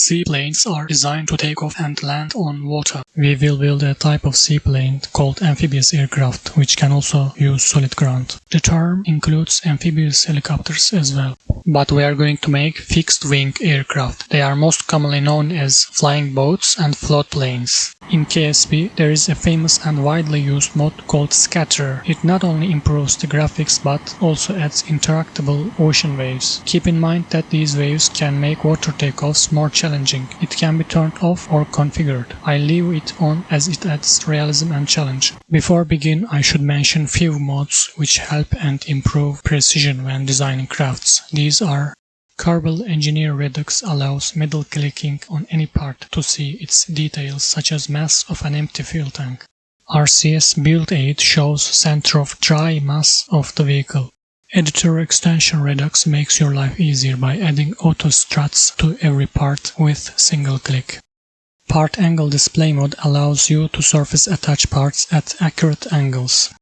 Seaplanes are designed to take off and land on water. We will build a type of seaplane called amphibious aircraft, which can also use solid ground. The term includes amphibious helicopters as well. But we are going to make fixed-wing aircraft. They are most commonly known as flying boats and float planes. In KSP, there is a famous and widely used mod called Scattere. It not only improves the graphics but also adds interactable ocean waves. Keep in mind that these waves can make water takeoffs more challenging. It can be turned off or configured. I leave it on as it adds realism and challenge. Before begin, I should mention few mods which help and improve precision when designing crafts. These are: Kerbal Engineer Redux allows middle clicking on any part to see its details, such as mass of an empty fuel tank. RCS Build Aid shows center of dry mass of the vehicle. Editor extension Redux makes your life easier by adding auto struts to every part with single click. Part Angle Display Mode allows you to surface attach parts at accurate angles.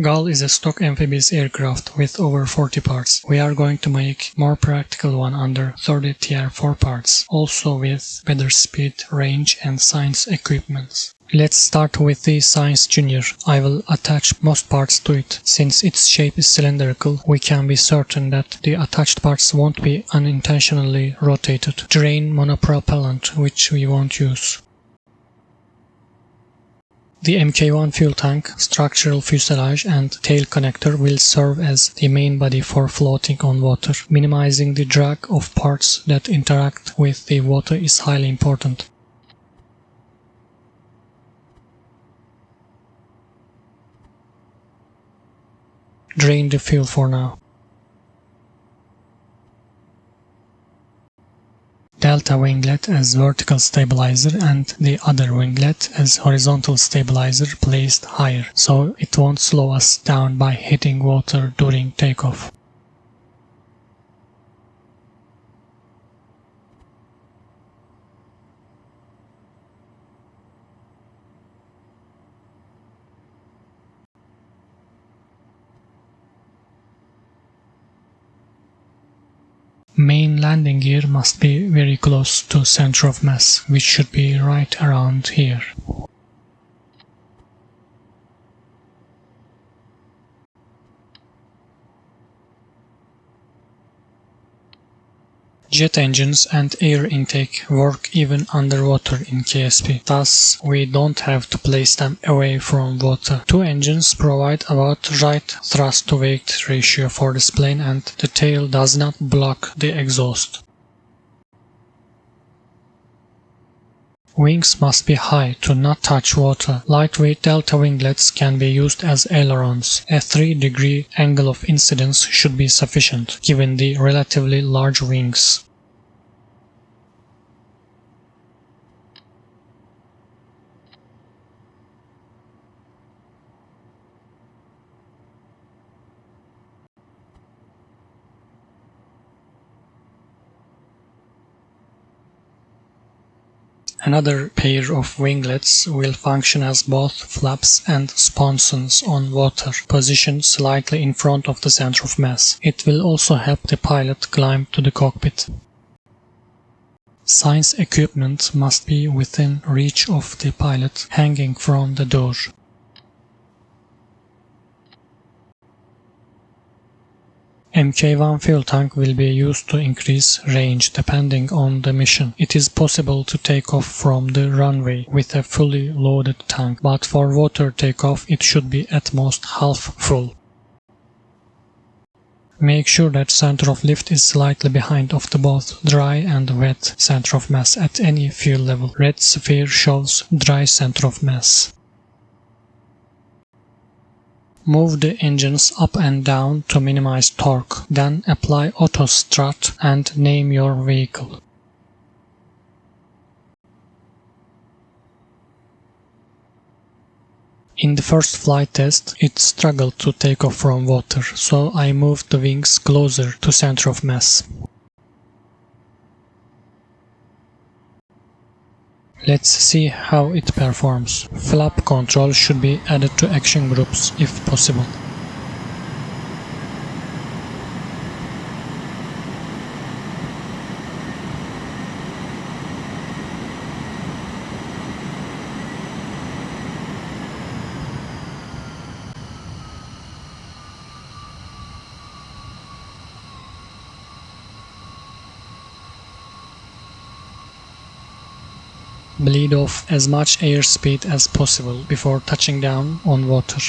Gull is a stock amphibious aircraft with over 40 parts. We are going to make more practical one under 30 Tier 4 parts, also with better speed, range and science equipment. Let's start with the Science Junior. I will attach most parts to it. Since its shape is cylindrical, we can be certain that the attached parts won't be unintentionally rotated. Drain monopropellant, which we won't use. The Mk1 fuel tank, structural fuselage and tail connector will serve as the main body for floating on water. Minimizing the drag of parts that interact with the water is highly important. Drain the fuel for now. Delta winglet as vertical stabilizer and the other winglet as horizontal stabilizer placed higher, so it won't slow us down by hitting water during takeoff. Main landing gear must be very close to center of mass, which should be right around here. Jet engines and air intake work even underwater in KSP, thus we don't have to place them away from water. Two engines provide about right thrust-to-weight ratio for this plane and the tail does not block the exhaust. Wings must be high to not touch water. Lightweight delta winglets can be used as ailerons. A 3-degree angle of incidence should be sufficient, given the relatively large wings. Another pair of winglets will function as both flaps and sponsons on water, positioned slightly in front of the center of mass. It will also help the pilot climb to the cockpit. Science equipment must be within reach of the pilot, hanging from the door. Mk1 fuel tank will be used to increase range depending on the mission. It is possible to take off from the runway with a fully loaded tank, but for water takeoff it should be at most half full. Make sure that center of lift is slightly behind of the both dry and wet center of mass at any fuel level. Red sphere shows dry center of mass. Move the engines up and down to minimize torque, then apply auto strut and name your vehicle. In the first flight test, it struggled to take off from water, so I moved the wings closer to center of mass. Let's see how it performs. Flap control should be added to action groups if possible. Bleed off as much airspeed as possible before touching down on water.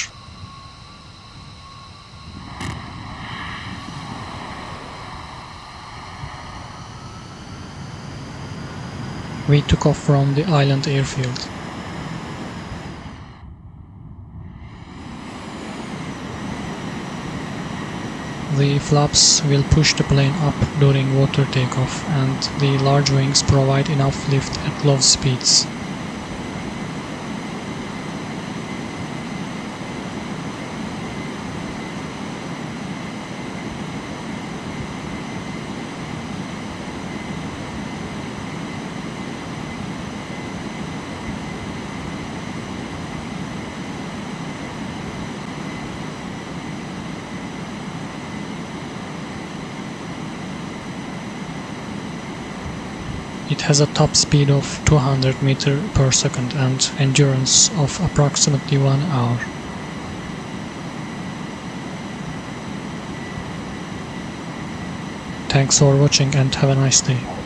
We took off from the island airfield. The flaps will push the plane up during water takeoff, and the large wings provide enough lift at low speeds. It has a top speed of 200 meters per second and endurance of approximately 1 hour. Thanks for watching and have a nice day.